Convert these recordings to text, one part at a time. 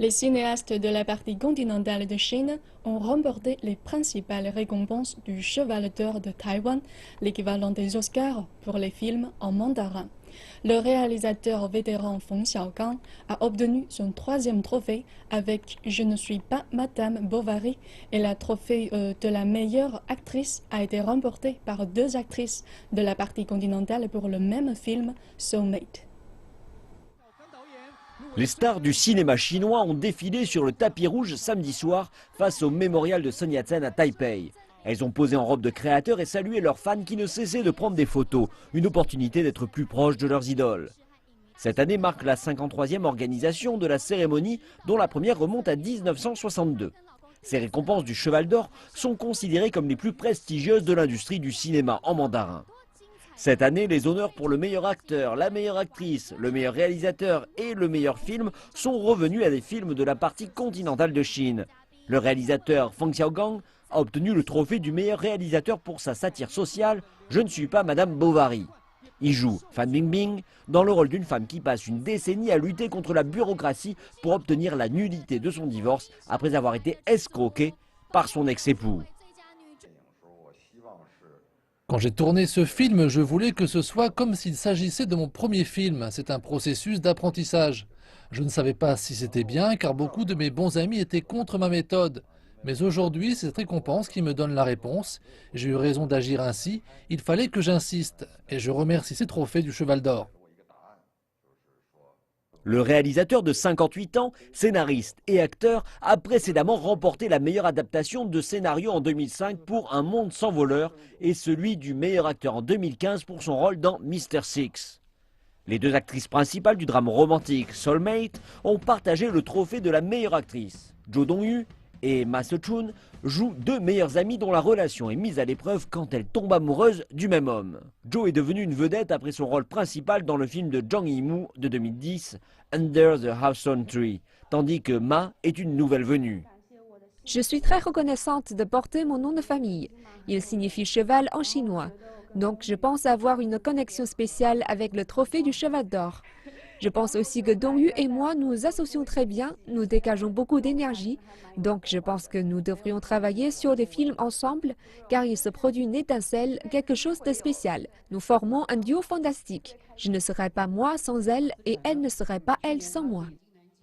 Les cinéastes de la partie continentale de Chine ont remporté les principales récompenses du Cheval d'Or de Taïwan, l'équivalent des Oscars pour les films en mandarin. Le réalisateur vétéran Feng Xiaogang a obtenu son troisième trophée avec Je ne suis pas Madame Bovary et la trophée de la meilleure actrice a été remportée par deux actrices de la partie continentale pour le même film Soulmate. Les stars du cinéma chinois ont défilé sur le tapis rouge samedi soir face au mémorial de Sun Yat-sen à Taipei. Elles ont posé en robe de créateur et salué leurs fans qui ne cessaient de prendre des photos, une opportunité d'être plus proches de leurs idoles. Cette année marque la 53e organisation de la cérémonie dont la première remonte à 1962. Ces récompenses du Cheval d'Or sont considérées comme les plus prestigieuses de l'industrie du cinéma en mandarin. Cette année, les honneurs pour le meilleur acteur, la meilleure actrice, le meilleur réalisateur et le meilleur film sont revenus à des films de la partie continentale de Chine. Le réalisateur Feng Xiaogang a obtenu le trophée du meilleur réalisateur pour sa satire sociale « Je ne suis pas Madame Bovary ». Il joue Fan Bingbing dans le rôle d'une femme qui passe une décennie à lutter contre la bureaucratie pour obtenir la nullité de son divorce après avoir été escroquée par son ex-époux. Quand j'ai tourné ce film, je voulais que ce soit comme s'il s'agissait de mon premier film. C'est un processus d'apprentissage. Je ne savais pas si c'était bien car beaucoup de mes bons amis étaient contre ma méthode. Mais aujourd'hui, c'est cette récompense qui me donne la réponse. J'ai eu raison d'agir ainsi. Il fallait que j'insiste. Et je remercie ces trophées du Cheval d'Or. Le réalisateur de 58 ans, scénariste et acteur, a précédemment remporté la meilleure adaptation de scénario en 2005 pour Un monde sans voleur et celui du meilleur acteur en 2015 pour son rôle dans Mr. Six. Les deux actrices principales du drame romantique Soulmate ont partagé le trophée de la meilleure actrice. Jo Dong-yu et Ma Se-chun jouent deux meilleures amies dont la relation est mise à l'épreuve quand elles tombent amoureuses du même homme. Jo est devenue une vedette après son rôle principal dans le film de Zhang Yimou de 2010, Under the Hawthorn Tree, tandis que Ma est une nouvelle venue. Je suis très reconnaissante de porter mon nom de famille. Il signifie cheval en chinois. Donc je pense avoir une connexion spéciale avec le trophée du Cheval d'Or. Je pense aussi que Dong-yu et moi nous associons très bien, nous dégageons beaucoup d'énergie. Donc je pense que nous devrions travailler sur des films ensemble car il se produit une étincelle, quelque chose de spécial. Nous formons un duo fantastique. Je ne serais pas moi sans elle et elle ne serait pas elle sans moi.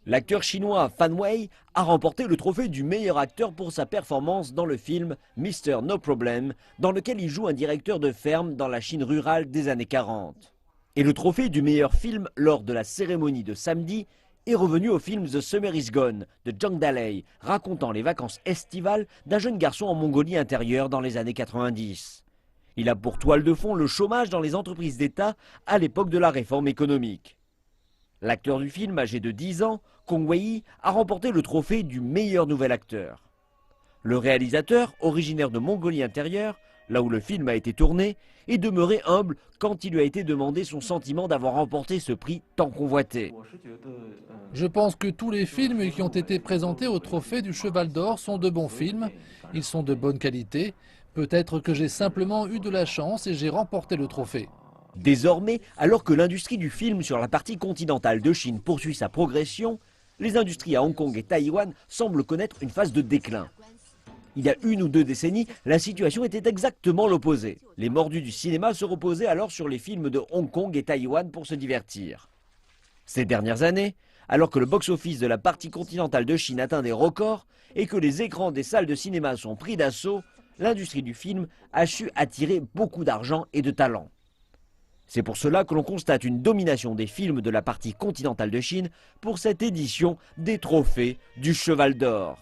L'acteur chinois Fan Wei a remporté le trophée du meilleur acteur pour sa performance dans le film Mr. No Problem, dans lequel il joue un directeur de ferme dans la Chine rurale des années 40. Et le trophée du meilleur film lors de la cérémonie de samedi est revenu au film The Summer is Gone de Zhang Dalei, racontant les vacances estivales d'un jeune garçon en Mongolie intérieure dans les années 90. Il a pour toile de fond le chômage dans les entreprises d'État à l'époque de la réforme économique. L'acteur du film, âgé de 10 ans, Kong Wei, a remporté le trophée du meilleur nouvel acteur. Le réalisateur, originaire de Mongolie intérieure, là où le film a été tourné, est demeuré humble quand il lui a été demandé son sentiment d'avoir remporté ce prix tant convoité. Je pense que tous les films qui ont été présentés au trophée du Cheval d'Or sont de bons films. Ils sont de bonne qualité. Peut-être que j'ai simplement eu de la chance et j'ai remporté le trophée. Désormais, alors que l'industrie du film sur la partie continentale de Chine poursuit sa progression, les industries à Hong Kong et Taïwan semblent connaître une phase de déclin. Il y a une ou deux décennies, la situation était exactement l'opposé. Les mordus du cinéma se reposaient alors sur les films de Hong Kong et Taïwan pour se divertir. Ces dernières années, alors que le box-office de la partie continentale de Chine atteint des records et que les écrans des salles de cinéma sont pris d'assaut, l'industrie du film a su attirer beaucoup d'argent et de talent. C'est pour cela que l'on constate une domination des films de la partie continentale de Chine pour cette édition des trophées du Cheval d'Or.